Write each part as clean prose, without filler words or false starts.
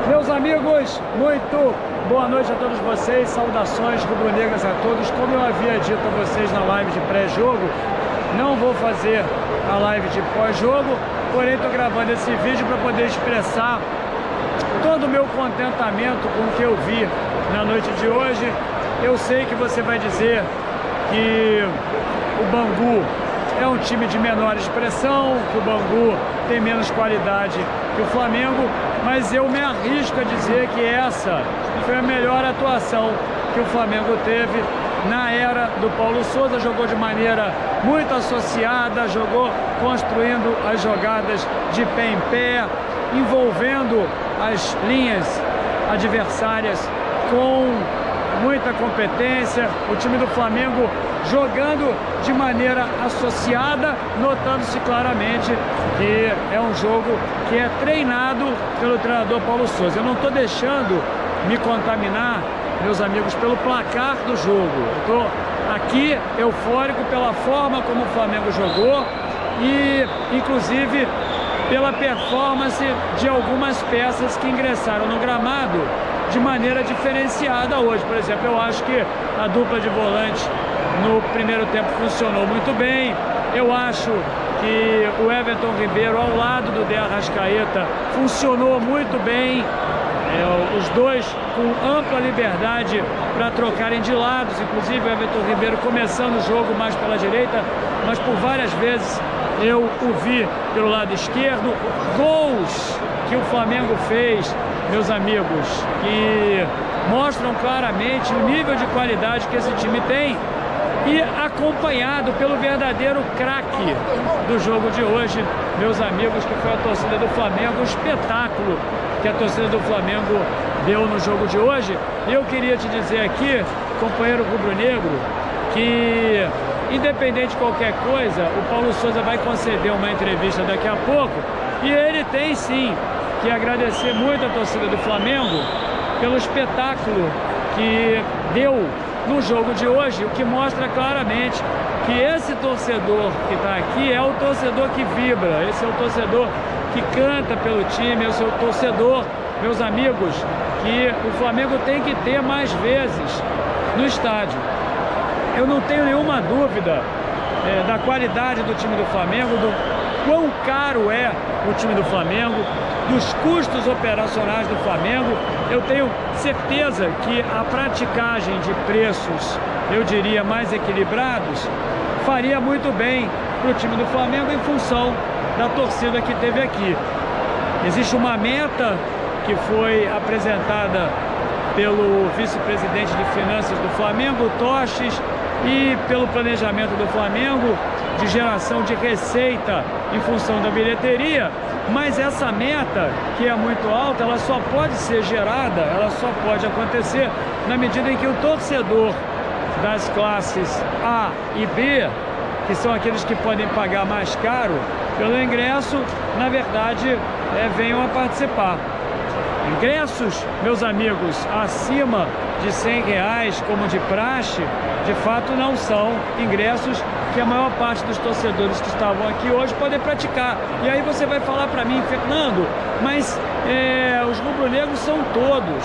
Meus amigos, muito boa noite a todos vocês, saudações rubro-negras a todos. Como eu havia dito a vocês na live de pré-jogo, não vou fazer a live de pós-jogo, porém estou gravando esse vídeo para poder expressar todo o meu contentamento com o que eu vi na noite de hoje. Eu sei que você vai dizer que o Bangu é um time de menor expressão, que o Bangu tem menos qualidade que o Flamengo, mas eu me arrisco a dizer que essa foi a melhor atuação que o Flamengo teve na era do Paulo Souza. Jogou de maneira muito associada, jogou construindo as jogadas de pé em pé, envolvendo as linhas adversárias com muita competência. O time do Flamengo jogando de maneira associada, notando-se claramente que é um jogo que é treinado pelo treinador Paulo Souza. Eu não estou deixando me contaminar, meus amigos, pelo placar do jogo. Eu estou aqui eufórico pela forma como o Flamengo jogou e, inclusive, pela performance de algumas peças que ingressaram no gramado de maneira diferenciada hoje. Por exemplo, eu acho que a dupla de volante no primeiro tempo funcionou muito bem. Eu acho que o Everton Ribeiro ao lado do De Arrascaeta funcionou muito bem. Os dois com ampla liberdade para trocarem de lados, inclusive o Everton Ribeiro começando o jogo mais pela direita, mas por várias vezes eu o vi pelo lado esquerdo. Gols que o Flamengo fez, meus amigos, que mostram claramente o nível de qualidade que esse time tem, e acompanhado pelo verdadeiro craque do jogo de hoje, meus amigos, que foi a torcida do Flamengo. O espetáculo que a torcida do Flamengo deu no jogo de hoje. E eu queria te dizer aqui, companheiro rubro-negro, que independente de qualquer coisa, o Paulo Souza vai conceder uma entrevista daqui a pouco, e ele tem sim que agradecer muito a torcida do Flamengo pelo espetáculo que deu no jogo de hoje, o que mostra claramente que esse torcedor que está aqui é o torcedor que vibra, esse é o torcedor que canta pelo time, esse é o torcedor, meus amigos, que o Flamengo tem que ter mais vezes no estádio. Eu não tenho nenhuma dúvida da qualidade do time do Flamengo, do quão caro é o time do Flamengo, dos custos operacionais do Flamengo. Eu tenho certeza que a praticagem de preços, eu diria, mais equilibrados, faria muito bem para o time do Flamengo em função da torcida que teve aqui. Existe uma meta que foi apresentada pelo vice-presidente de finanças do Flamengo, Toches, e pelo planejamento do Flamengo de geração de receita em função da bilheteria, mas essa meta, que é muito alta, ela só pode ser gerada, ela só pode acontecer na medida em que o torcedor das classes A e B, que são aqueles que podem pagar mais caro pelo ingresso, na verdade, venham a participar. Ingressos, meus amigos, acima de R$100, como de praxe, de fato não são ingressos que a maior parte dos torcedores que estavam aqui hoje podem praticar. E aí você vai falar para mim, Fernando, mas os rubro-negros são todos,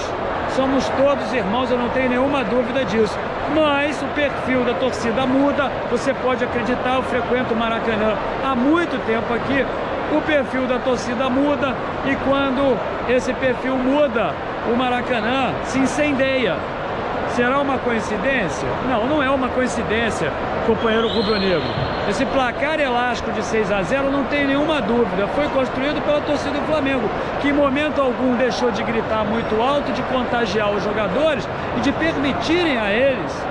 somos todos irmãos, eu não tenho nenhuma dúvida disso. Mas o perfil da torcida muda, você pode acreditar, eu frequento o Maracanã há muito tempo aqui, o perfil da torcida muda, e quando esse perfil muda, o Maracanã se incendeia. Será uma coincidência? Não, não é uma coincidência, companheiro rubro-negro. Esse placar elástico de 6-0, não tem nenhuma dúvida, foi construído pela torcida do Flamengo, que em momento algum deixou de gritar muito alto, de contagiar os jogadores e de permitirem a eles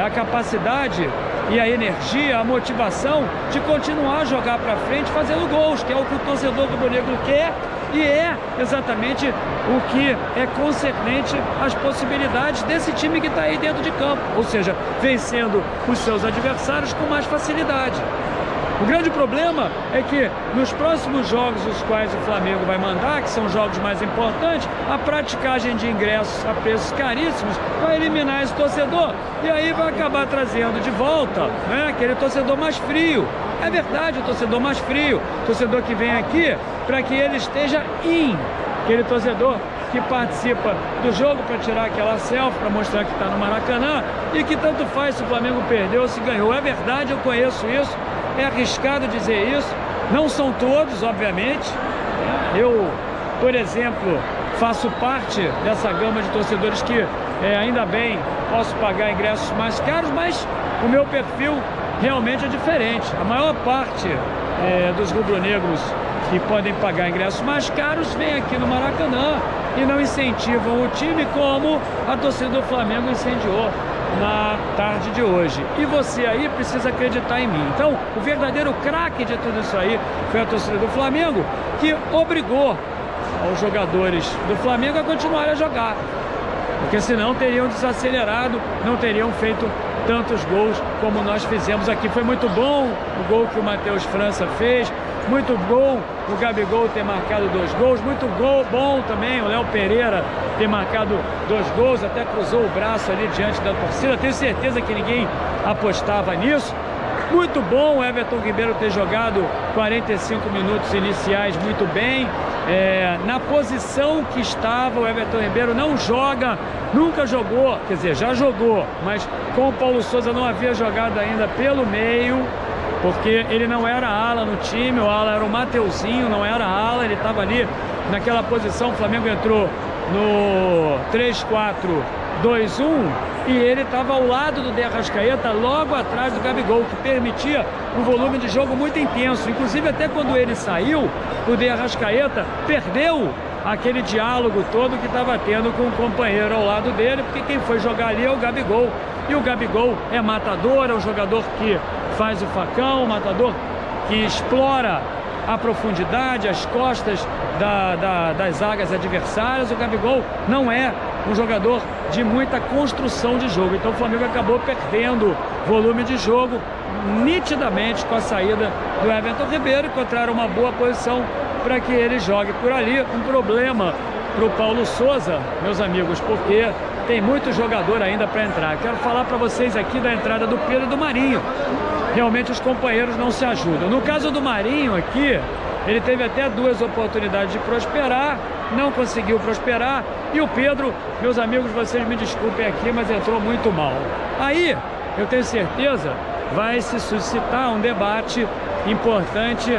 a capacidade e a energia, a motivação de continuar a jogar para frente, fazendo gols, que é o que o torcedor rubro-negro quer, e é exatamente o que é concernente às possibilidades desse time que está aí dentro de campo, ou seja, vencendo os seus adversários com mais facilidade. O grande problema é que nos próximos jogos os quais o Flamengo vai mandar, que são jogos mais importantes, a praticagem de ingressos a preços caríssimos vai eliminar esse torcedor e aí vai acabar trazendo de volta, né, aquele torcedor mais frio. É verdade, o torcedor mais frio, torcedor que vem aqui para que ele esteja aquele torcedor que participa do jogo para tirar aquela selfie, para mostrar que está no Maracanã e que tanto faz se o Flamengo perdeu ou se ganhou. É verdade, eu conheço isso, é arriscado dizer isso, não são todos, obviamente. Eu, por exemplo, faço parte dessa gama de torcedores que ainda bem posso pagar ingressos mais caros, mas o meu perfil realmente é diferente. A maior parte dos rubro-negros que podem pagar ingressos mais caros vem aqui no Maracanã e não incentivam o time como a torcida do Flamengo incendiou na tarde de hoje. E você aí precisa acreditar em mim. Então, o verdadeiro craque de tudo isso aí foi a torcida do Flamengo, que obrigou os jogadores do Flamengo a continuar a jogar, porque senão teriam desacelerado, não teriam feito tantos gols como nós fizemos aqui. Foi muito bom o gol que o Matheus França fez, muito bom o Gabigol ter marcado 2 gols, muito bom também o Léo Pereira ter marcado 2 gols, até cruzou o braço ali diante da torcida, tenho certeza que ninguém apostava nisso. Muito bom o Everton Ribeiro ter jogado 45 minutos iniciais muito bem. Na posição que estava, o Everton Ribeiro não joga, nunca jogou, quer dizer, já jogou, mas com o Paulo Souza não havia jogado ainda pelo meio, porque ele não era ala no time, o ala era o Mateuzinho, não era ala, ele estava ali naquela posição. O Flamengo entrou no 3-4-2-1 e ele estava ao lado do De Arrascaeta, logo atrás do Gabigol, que permitia um volume de jogo muito intenso. Inclusive, até quando ele saiu, o De Arrascaeta perdeu aquele diálogo todo que estava tendo com o companheiro ao lado dele, porque quem foi jogar ali é o Gabigol. E o Gabigol é matador, é um jogador que faz o facão, um matador que explora a profundidade, as costas das zagas adversárias. O Gabigol não é um jogador de muita construção de jogo, então o Flamengo acabou perdendo volume de jogo nitidamente com a saída do Everton Ribeiro. Encontraram uma boa posição para que ele jogue por ali. Um problema para o Paulo Souza, meus amigos, porque tem muito jogador ainda para entrar. Quero falar para vocês aqui da entrada do Pedro e do Marinho. Realmente os companheiros não se ajudam. No caso do Marinho aqui, ele teve até 2 oportunidades de prosperar, não conseguiu prosperar. E o Pedro, meus amigos, vocês me desculpem aqui, mas entrou muito mal. Aí, eu tenho certeza, vai se suscitar um debate importante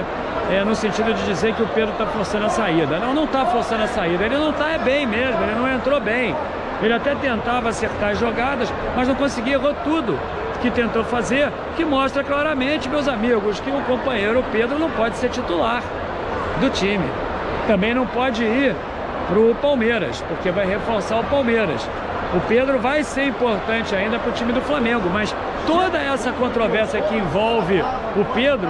no sentido de dizer que o Pedro está forçando a saída. Não, não está forçando a saída, ele não está bem mesmo, ele não entrou bem. Ele até tentava acertar as jogadas, mas não conseguia, errou tudo que tentou fazer, que mostra claramente, meus amigos, que o companheiro Pedro não pode ser titular do time. Também não pode ir para o Palmeiras, porque vai reforçar o Palmeiras. O Pedro vai ser importante ainda para o time do Flamengo, mas toda essa controvérsia que envolve o Pedro,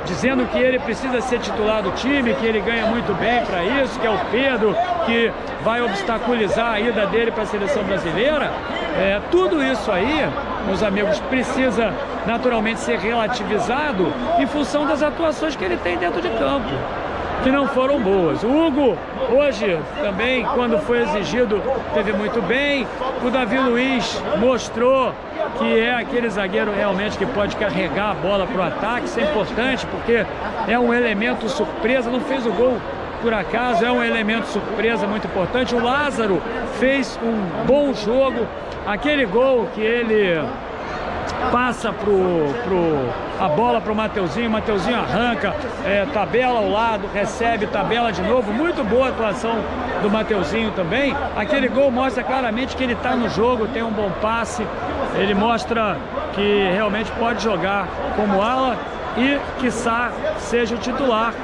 dizendo que ele precisa ser titular do time, que ele ganha muito bem para isso, que é o Pedro que vai obstaculizar a ida dele para a seleção brasileira, tudo isso aí, meus amigos, precisa naturalmente ser relativizado em função das atuações que ele tem dentro de campo, que não foram boas. O Hugo, hoje, também, quando foi exigido, teve muito bem. O Davi Luiz mostrou que é aquele zagueiro realmente que pode carregar a bola para o ataque. Isso é importante, porque é um elemento surpresa, não fez o gol por acaso, é um elemento surpresa muito importante. O Lázaro fez um bom jogo. Aquele gol que ele passa a bola para o Mateuzinho, o Mateuzinho arranca, tabela ao lado, recebe, tabela de novo. Muito boa atuação do Mateuzinho também. Aquele gol mostra claramente que ele está no jogo, tem um bom passe, ele mostra que realmente pode jogar como ala e, quiçá, seja o titular.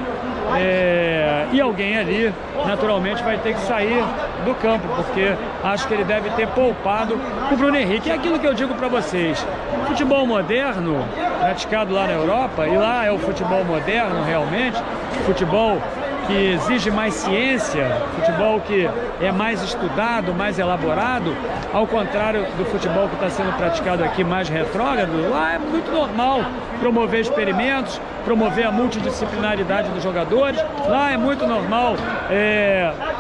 E alguém ali, naturalmente, vai ter que sair do campo, porque acho que ele deve ter poupado o Bruno Henrique. É aquilo que eu digo para vocês: futebol moderno, praticado lá na Europa, e lá é o futebol moderno realmente, futebol que exige mais ciência, futebol que é mais estudado, mais elaborado, ao contrário do futebol que está sendo praticado aqui mais retrógrado. Lá é muito normal promover experimentos, promover a multidisciplinaridade dos jogadores. Lá é muito normal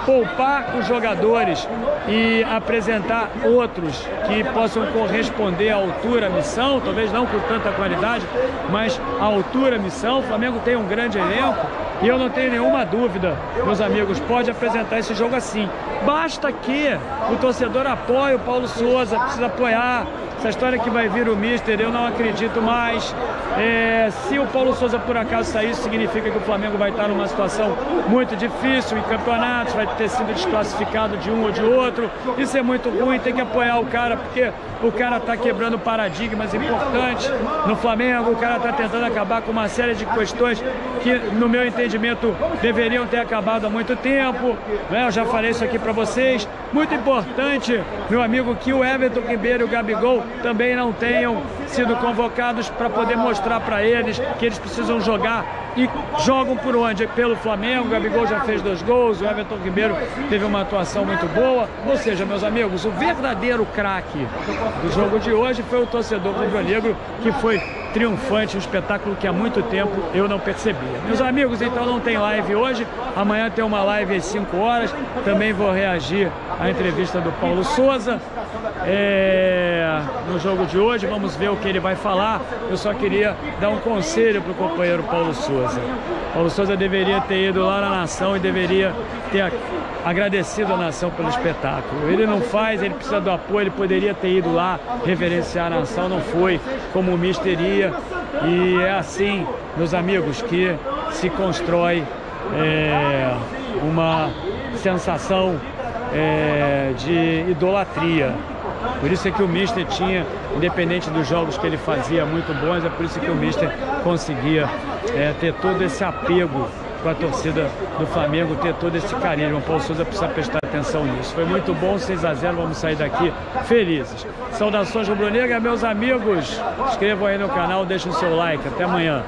poupar os jogadores e apresentar outros que possam corresponder à altura, à missão, talvez não com tanta qualidade, mas à altura, à missão. O Flamengo tem um grande elenco e eu não tenho nenhuma dúvida, meus amigos, pode apresentar esse jogo assim. Basta que o torcedor apoie o Paulo Souza, precisa apoiar. Essa história que vai vir o Mister, eu não acredito mais. Se o Paulo Souza por acaso sair, isso significa que o Flamengo vai estar numa situação muito difícil em campeonatos, vai ter sido desclassificado de um ou de outro. Isso é muito ruim, tem que apoiar o cara, porque o cara está quebrando paradigmas importantes no Flamengo, o cara está tentando acabar com uma série de questões que, no meu entendimento, deveriam ter acabado há muito tempo. Eu já falei isso aqui para vocês. Muito importante, meu amigo, que o Everton Ribeiro e o Gabigol também não tenham sido convocados para poder mostrar para eles que eles precisam jogar e jogam por onde? Pelo Flamengo. O Gabigol já fez 2 gols, o Everton Ribeiro teve uma atuação muito boa. Ou seja, meus amigos, o verdadeiro craque do jogo de hoje foi o torcedor rubro-negro, que foi triunfante, um espetáculo que há muito tempo eu não percebia. Meus amigos, então não tem live hoje, amanhã tem uma live às 5 horas, também vou reagir à entrevista do Paulo Souza no jogo de hoje, vamos ver o que ele vai falar. Eu só queria dar um conselho para o companheiro Paulo Souza. Paulo Souza deveria ter ido lá na Nação e deveria ter agradecido a Nação pelo espetáculo. Ele não faz, ele precisa do apoio, ele poderia ter ido lá reverenciar a Nação, não foi como o Mister ia. E é assim, meus amigos, que se constrói uma sensação de idolatria. Por isso é que o Mister tinha, independente dos jogos que ele fazia muito bons, é por isso que o Mister conseguia ter todo esse apego com a torcida do Flamengo, ter todo esse carinho. O Paulo Souza precisa prestar atenção nisso. Foi muito bom, 6-0, vamos sair daqui felizes. Saudações rubro-negras, meus amigos. Inscrevam aí no canal, deixem o seu like. Até amanhã.